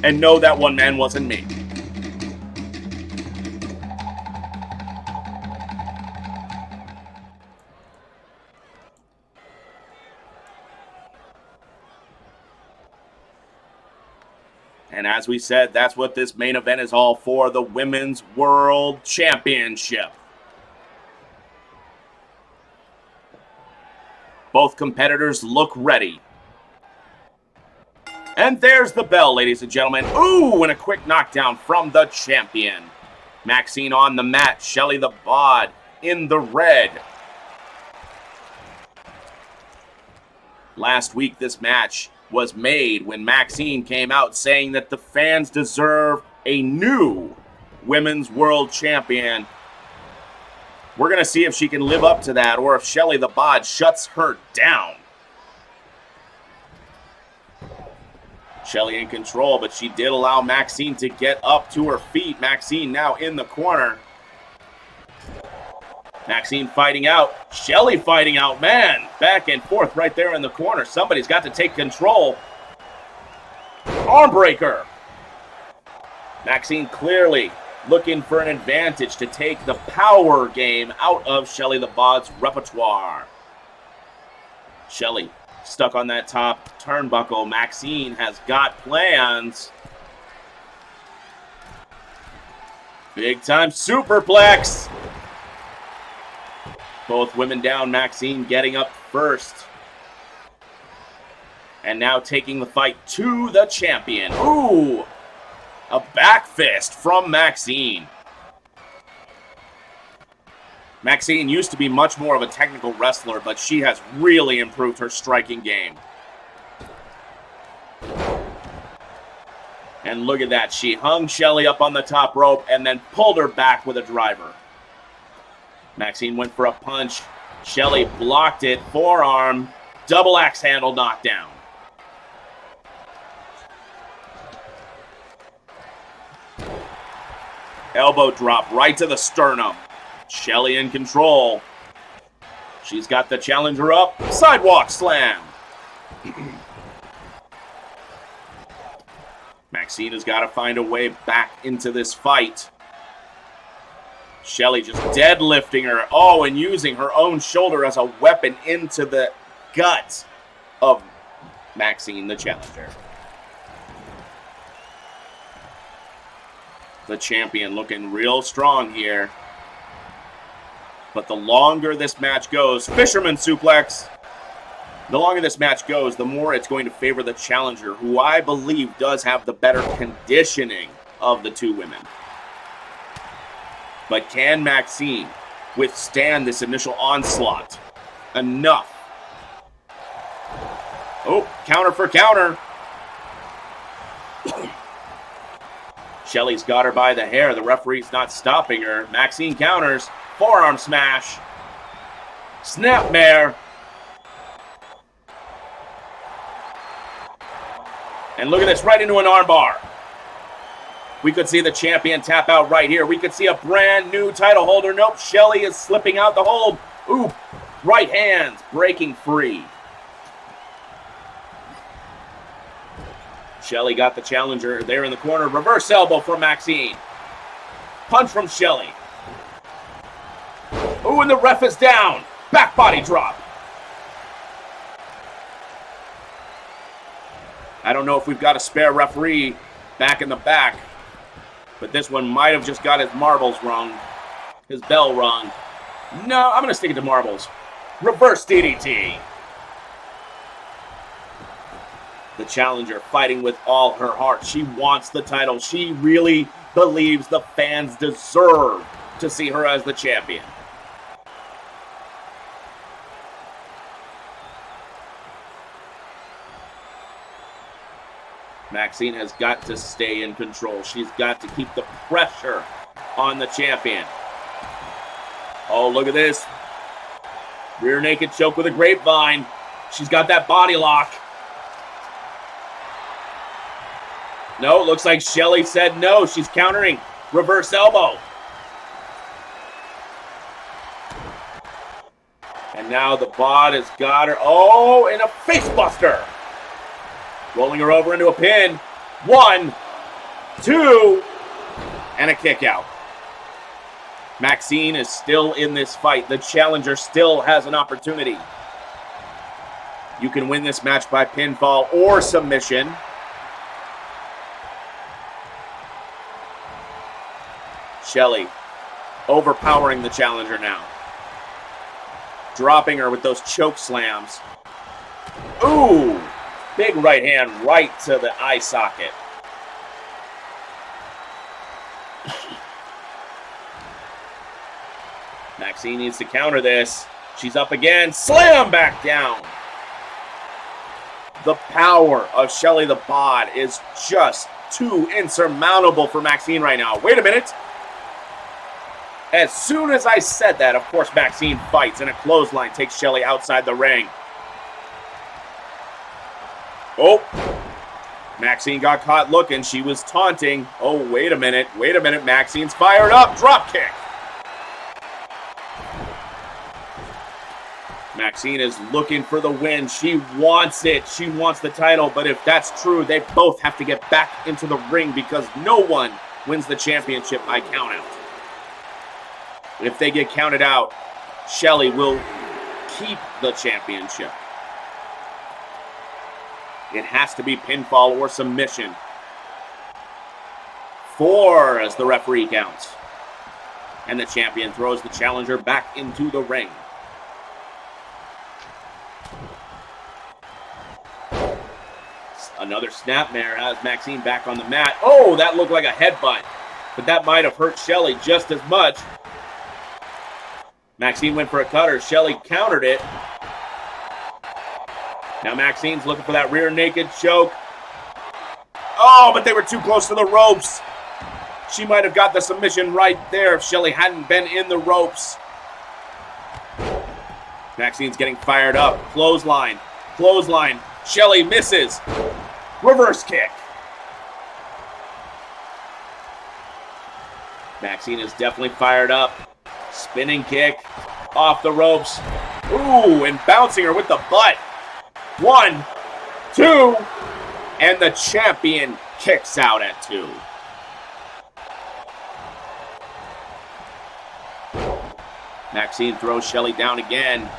Speaker 1: And no, that one man wasn't me. And as we said, that's what this main event is all for, the Women's World Championship. Both competitors look ready. And there's the bell, ladies and gentlemen. Ooh, and a quick knockdown from the champion. Maxine on the mat, Shelly the Bod in the red. Last week, this match was made when Maxine came out saying that the fans deserve a new Women's World Champion. We're going to see if she can live up to that or if Shelly the Bod shuts her down. Shelly in control, but she did allow Maxine to get up to her feet. Maxine now in the corner. Maxine fighting out. Shelly fighting out. Man, back and forth right there in the corner. Somebody's got to take control. Arm breaker. Maxine clearly looking for an advantage to take the power game out of Shelly the Bod's repertoire. Shelly stuck on that top turnbuckle. Maxine has got plans. Big time superplex. Both women down, Maxine getting up first. And now taking the fight to the champion. Ooh! A back fist from Maxine. Maxine used to be much more of a technical wrestler, but she has really improved her striking game. And look at that. She hung Shelly up on the top rope and then pulled her back with a driver. Maxine went for a punch. Shelly blocked it. Forearm. Double axe handle knockdown. Elbow drop right to the sternum. Shelly in control. She's got the challenger up. Sidewalk slam. Maxine has got to find a way back into this fight. Shelly just deadlifting her. Oh, and using her own shoulder as a weapon into the gut of Maxine, the challenger. The champion looking real strong here. But the longer this match goes, fisherman suplex. The longer this match goes, the more it's going to favor the challenger, who I believe does have the better conditioning of the two women. But can Maxine withstand this initial onslaught? Enough. Oh, counter for counter. Shelly's got her by the hair. The referee's not stopping her. Maxine counters. Forearm smash. Snapmare. And look at this, right into an armbar. We could see the champion tap out right here. We could see a brand new title holder. Nope, Shelly is slipping out the hold. Ooh, right hands breaking free. Shelly got the challenger there in the corner. Reverse elbow from Maxine. Punch from Shelly. Ooh, and the ref is down. Back body drop. I don't know if we've got a spare referee back in the back, but this one might have just got his marbles rung, his bell rung. No, I'm going to stick it to marbles. Reverse DDT. The challenger fighting with all her heart. She wants the title. She really believes the fans deserve to see her as the champion. Maxine has got to stay in control. She's got to keep the pressure on the champion. Oh, look at this. Rear naked choke with a grapevine. She's got that body lock. No, it looks like Shelly said no. She's countering. Reverse elbow. And now the bot has got her. Oh, and a face buster. Rolling her over into a pin. 1, 2, and a kick out. Maxine is still in this fight. The challenger still has an opportunity. You can win this match by pinfall or submission. Shelly overpowering the challenger now. Dropping her with those choke slams. Ooh! Big right hand right to the eye socket. Maxine needs to counter this. She's up again. Slam back down. The power of Shelly the Bod is just too insurmountable for Maxine right now. Wait a minute. As soon as I said that, of course, Maxine fights, and a clothesline takes Shelly outside the ring. Oh, Maxine got caught looking. She was taunting. Oh, wait a minute. Wait a minute. Maxine's fired up. Drop kick. Maxine is looking for the win. She wants it. She wants the title. But if that's true, they both have to get back into the ring because no one wins the championship by count out. If they get counted out, Shelly will keep the championship. It has to be pinfall or submission. 4 as the referee counts. And the champion throws the challenger back into the ring. Another snapmare has Maxine back on the mat. Oh, that looked like a headbutt. But that might have hurt Shelly just as much. Maxine went for a cutter. Shelly countered it. Now Maxine's looking for that rear naked choke. Oh, but they were too close to the ropes. She might have got the submission right there if Shelly hadn't been in the ropes. Maxine's getting fired up. Clothesline. Clothesline. Shelly misses. Reverse kick. Maxine is definitely fired up. Spinning kick. Off the ropes. Ooh, and bouncing her with the butt. 1, 2, and the champion kicks out at 2. Maxine throws Shelly down again.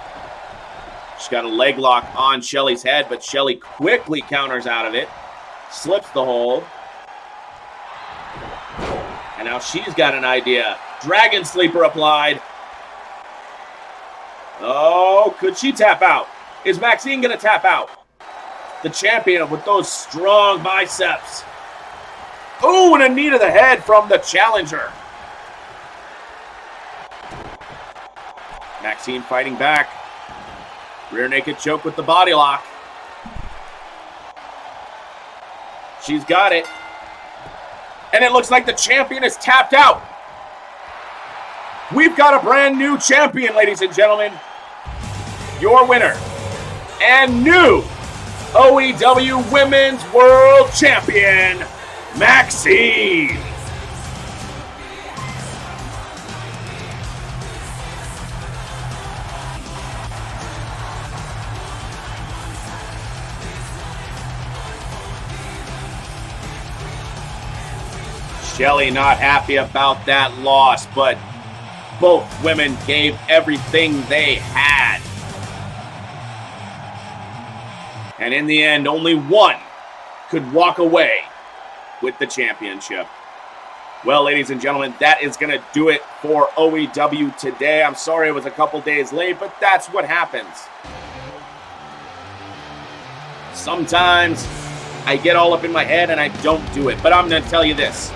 Speaker 1: She's got a leg lock on Shelly's head, but Shelly quickly counters out of it. Slips the hold. And now she's got an idea. Dragon Sleeper applied. Oh, could she tap out? Is Maxine going to tap out? The champion with those strong biceps. Ooh, and a knee to the head from the challenger. Maxine fighting back. Rear naked choke with the body lock. She's got it. And it looks like the champion is tapped out. We've got a brand new champion, ladies and gentlemen. Your winner and new OEW Women's World Champion, Maxine. Shelly not happy about that loss, but both women gave everything they had. And in the end, only one could walk away with the championship. Well, ladies and gentlemen, that is going to do it for OEW today. I'm sorry it was a couple days late, but that's what happens. Sometimes I get all up in my head and I don't do it, but I'm going to tell you this.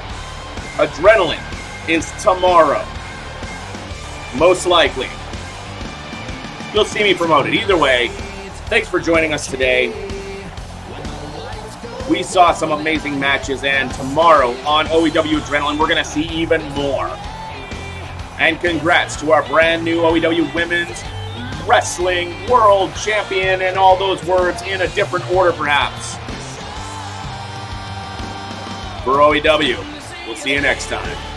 Speaker 1: Adrenaline is tomorrow. Most likely. You'll see me promoted. Either way, thanks for joining us today. We saw some amazing matches, and tomorrow on OEW Adrenaline, we're going to see even more. And congrats to our brand new OEW Women's Wrestling World Champion, and all those words in a different order, perhaps. For OEW, we'll see you next time.